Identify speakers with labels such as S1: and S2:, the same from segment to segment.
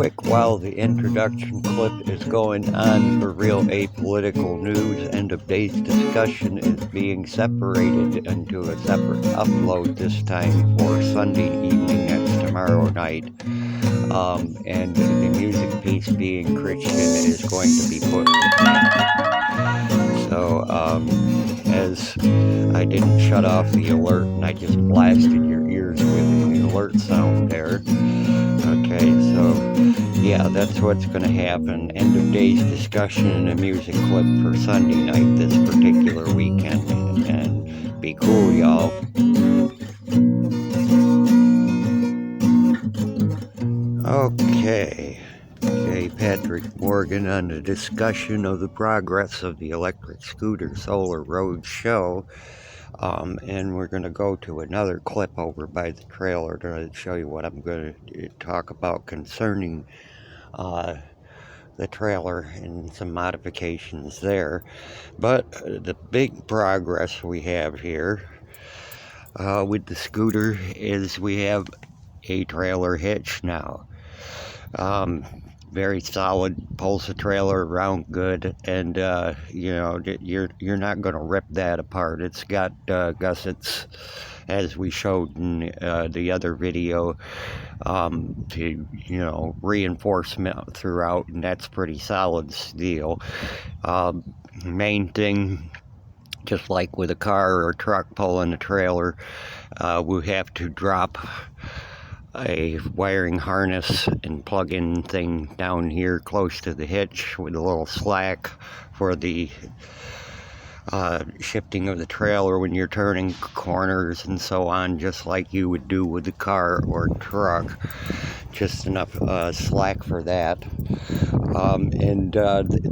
S1: quick while the introduction clip is going on for real apolitical news. End of day's discussion is being separated into a separate upload this time for Sunday evening. That's tomorrow night. And the music piece being Christian is going to be put so as I didn't shut off the alert and I just blasted your ears with the alert sound there. Okay, so yeah, that's what's going to happen. End of day's discussion and a music clip for Sunday night this particular weekend. And be cool, y'all. Okay. J. Patrick Morgan on the discussion of the progress of the electric scooter solar road show. And we're going to go to another clip over by the trailer to show you what I'm going to talk about concerning the trailer and some modifications there. But the big progress we have here with the scooter is we have a trailer hitch now. Very solid, pulls the trailer around good, and you know, you're not going to rip that apart. It's got gussets, as we showed in the other video, to, you know, reinforcement throughout, and that's pretty solid steel. Main thing, just like with a car or a truck pulling a trailer, we have to drop a wiring harness and plug-in thing down here close to the hitch with a little slack for the shifting of the trailer when you're turning corners and so on, just like you would do with a car or truck. Just enough slack for that.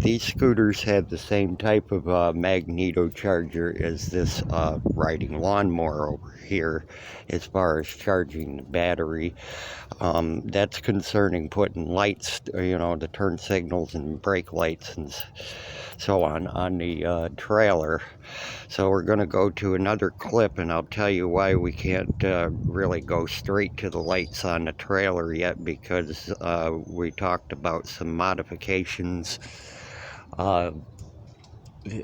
S1: These scooters have the same type of magneto charger as this riding lawnmower over here as far as charging the battery. That's concerning putting lights, you know, the turn signals and brake lights and so on the trailer. So we're going to go to another clip and I'll tell you why we can't really go straight to the lights on the trailer yet, because we talked about some modifications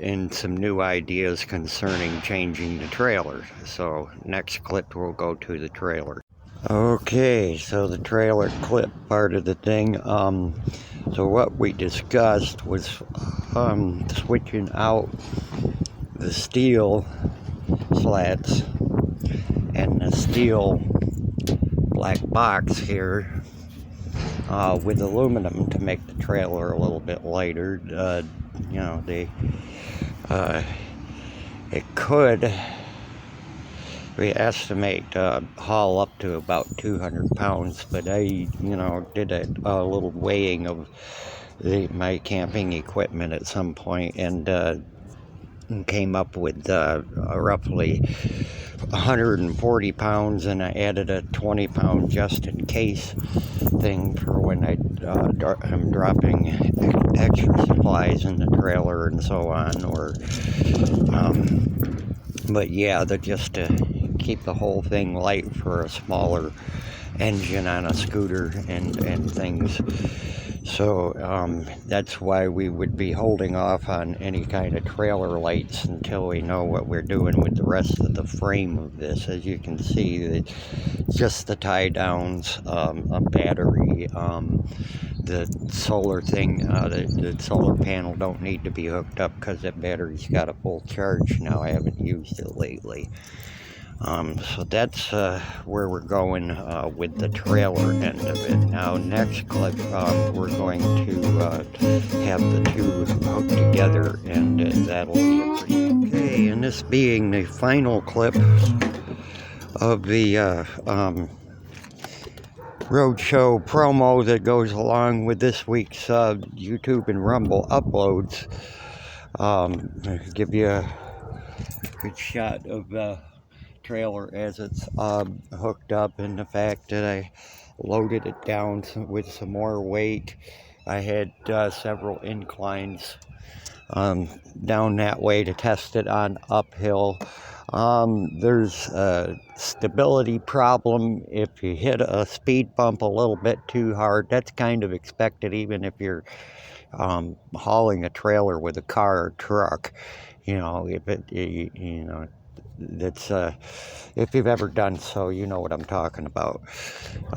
S1: and some new ideas concerning changing the trailer. So next clip we'll go to the trailer. Okay, so the trailer clip part of the thing. So what we discussed was switching out the steel slats and the steel black box here with aluminum to make the trailer a little bit lighter. You know, it could, we estimate, haul up to about 200 pounds, but I, you know, did a little weighing of my camping equipment at some point and came up with roughly 140 pounds, and I added a 20-pound just in case thing for when I'm dropping extra supplies in the trailer and so on, or but yeah, just to keep the whole thing light for a smaller engine on a scooter and things. So that's why we would be holding off on any kind of trailer lights until we know what we're doing with the rest of the frame of this. As you can see, just the tie downs, a battery, the solar thing, the solar panel don't need to be hooked up because that battery's got a full charge now. I haven't used it lately. So that's where we're going with the trailer end of it. Now, next clip, we're going to have the two hooked together, and that'll be a pretty... Okay, and this being the final clip of the roadshow promo that goes along with this week's YouTube and Rumble uploads. I'll give you a good shot of trailer as it's hooked up, and the fact that I loaded it down with some more weight. I had several inclines down that way to test it on uphill. There's a stability problem if you hit a speed bump a little bit too hard. That's kind of expected, even if you're hauling a trailer with a car or truck. If it, that's if you've ever done so, you know what I'm talking about.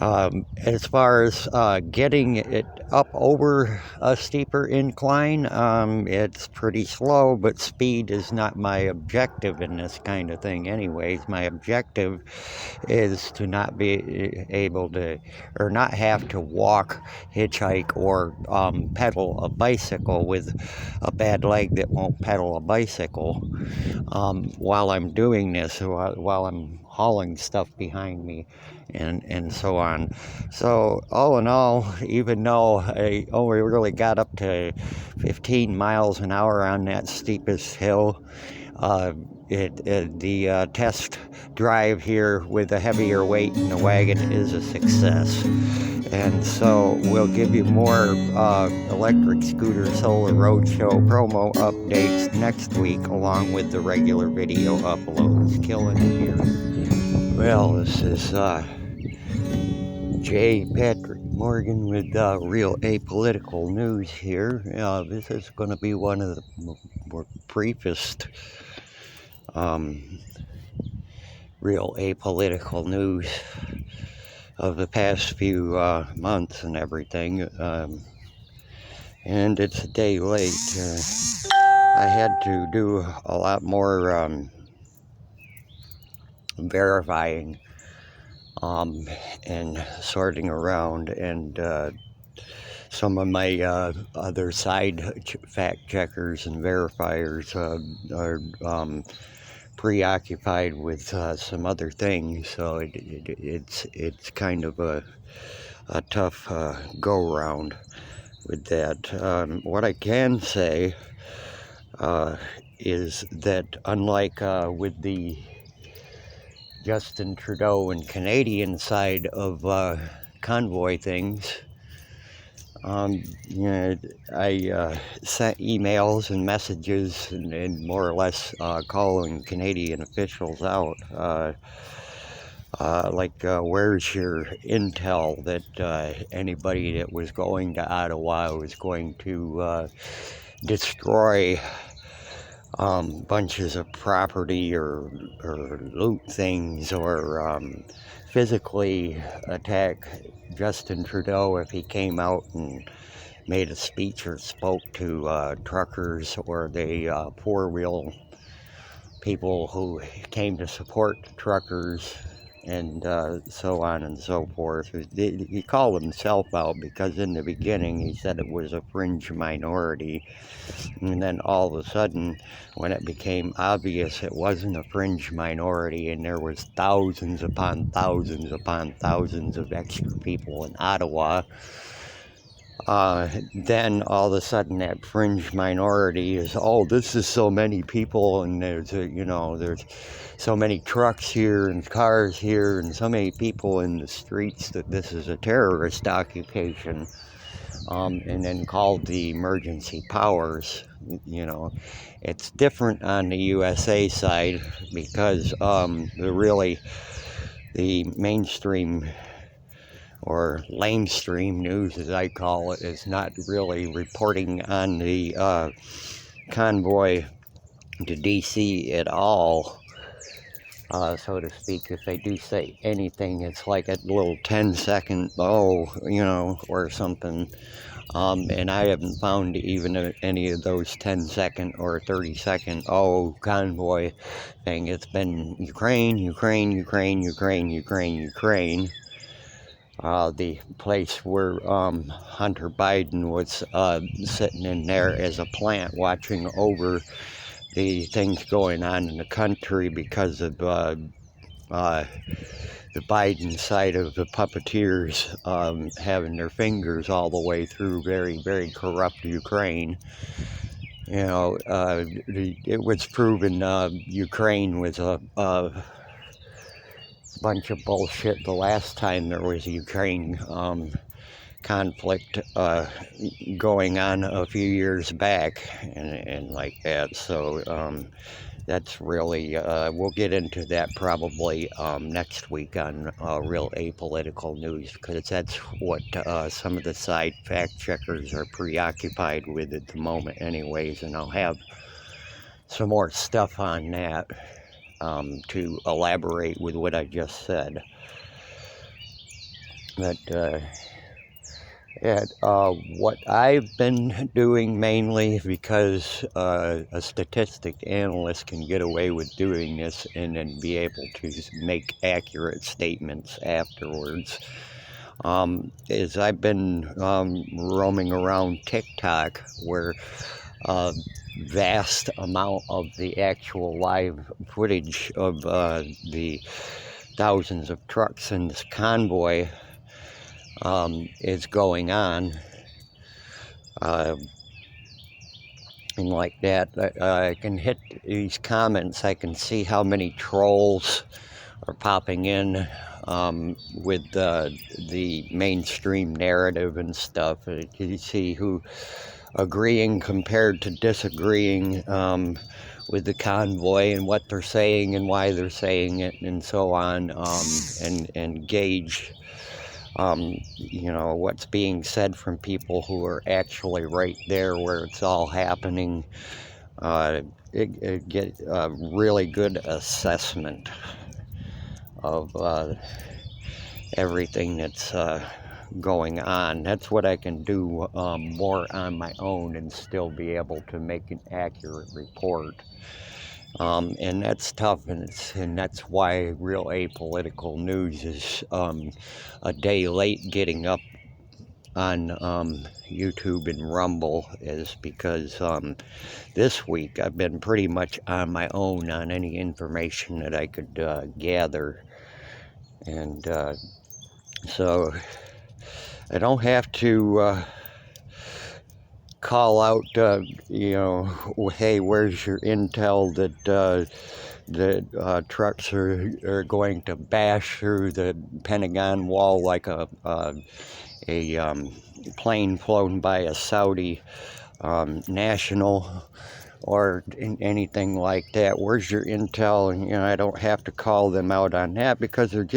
S1: As far as getting it up over a steeper incline, it's pretty slow, but speed is not my objective in this kind of thing anyways. My objective is to not be able to, or not have to walk, hitchhike, or pedal a bicycle with a bad leg that won't pedal a bicycle while I'm doing this, while I'm hauling stuff behind me and so on. So all in all, even though I only really got up to 15 miles an hour on that steepest hill, the test drive here with a heavier weight in the wagon is a success. And so we'll give you more electric scooter solar roadshow promo updates next week, along with the regular video uploads. Killing it here. Well, this is J. Patrick Morgan with Real Apolitical News here. This is going to be one of the more briefest real apolitical news of the past few months and everything. And it's a day late. I had to do a lot more verifying and sorting around, and some of my other side fact checkers and verifiers are preoccupied with some other things, so it's kind of a tough go round with that. What I can say is that unlike with the Justin Trudeau and Canadian side of convoy things, I sent emails and messages and more or less calling Canadian officials out. Where's your intel that anybody that was going to Ottawa was going to destroy bunches of property or loot things or physically attack Justin Trudeau if he came out and made a speech or spoke to truckers or the four-wheel people who came to support truckers and so on and so forth. He called himself out because in the beginning he said it was a fringe minority, and then all of a sudden when it became obvious it wasn't a fringe minority and there was thousands upon thousands upon thousands of extra people in Ottawa, then all of a sudden that fringe minority is, oh, this is so many people, and there's so many trucks here and cars here and so many people in the streets that this is a terrorist occupation, and then called the emergency powers. It's different on the USA side because the mainstream or lamestream news, as I call it, is not really reporting on the convoy to DC at all, so to speak. If they do say anything, it's like a little 10-second or something. And I haven't found even any of those 10-second or 30-second convoy thing. It's been Ukraine, Ukraine, Ukraine, Ukraine, Ukraine, Ukraine. The place where Hunter Biden was sitting in there as a plant watching over the things going on in the country because of the Biden side of the puppeteers having their fingers all the way through very, very corrupt Ukraine. It was proven Ukraine was a bunch of bullshit the last time there was a Ukraine conflict going on a few years back and like that. So that's really, we'll get into that probably next week on Real Apolitical News, because that's what some of the side fact checkers are preoccupied with at the moment anyways, and I'll have some more stuff on that to elaborate with what I just said. But what I've been doing mainly, because a statistic analyst can get away with doing this and then be able to make accurate statements afterwards, is I've been roaming around TikTok, where a vast amount of the actual live footage of the thousands of trucks in this convoy is going on. And like that, I can hit these comments. I can see how many trolls are popping in with the mainstream narrative and stuff. You see who agreeing compared to disagreeing with the convoy and what they're saying and why they're saying it and so on, and gauge what's being said from people who are actually right there where it's all happening. Get a really good assessment of everything that's going on. That's what I can do more on my own and still be able to make an accurate report. And that's tough, and that's why Real Apolitical News is a day late getting up on YouTube and Rumble, is because this week I've been pretty much on my own on any information that I could gather, and so I don't have to call out, hey, where's your intel that trucks are going to bash through the Pentagon wall like a plane flown by a Saudi national, or anything like that. Where's your intel? And I don't have to call them out on that, because they're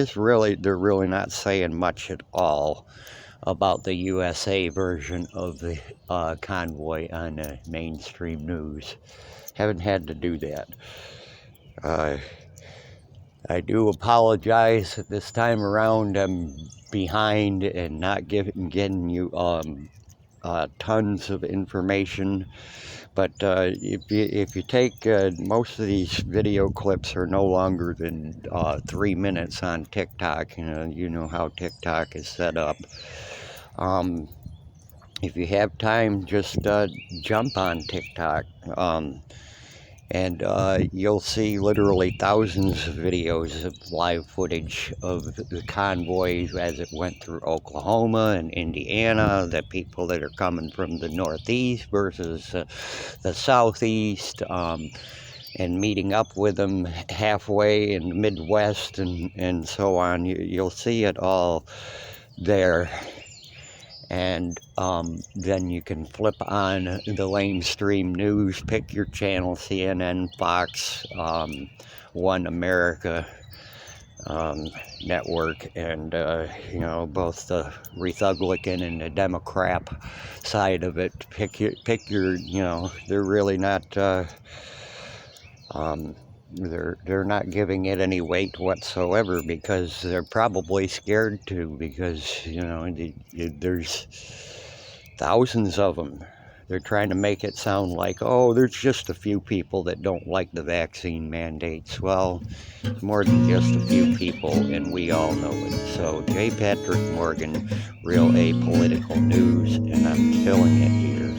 S1: really not saying much at all about the USA version of the convoy on the mainstream news. Haven't had to do that. I do apologize that this time around I'm behind and not getting you tons of information. But if you take most of these video clips are no longer than 3 minutes on TikTok. You know how TikTok is set up. If you have time, just jump on TikTok, and you'll see literally thousands of videos of live footage of the convoys as it went through Oklahoma and Indiana, the people that are coming from the Northeast versus the Southeast, and meeting up with them halfway in the Midwest and so on. You'll see it all there. And then you can flip on the mainstream news, pick your channel, CNN, Fox, One America network, and both the Republican and the Democrat side of it. Pick your they're really not they're not giving it any weight whatsoever, because they're probably scared to, because there's thousands of them. They're trying to make it sound like, oh, there's just a few people that don't like the vaccine mandates. Well, it's more than just a few people, and we all know it. So, J. Patrick Morgan, Real Apolitical News, and I'm killing it here.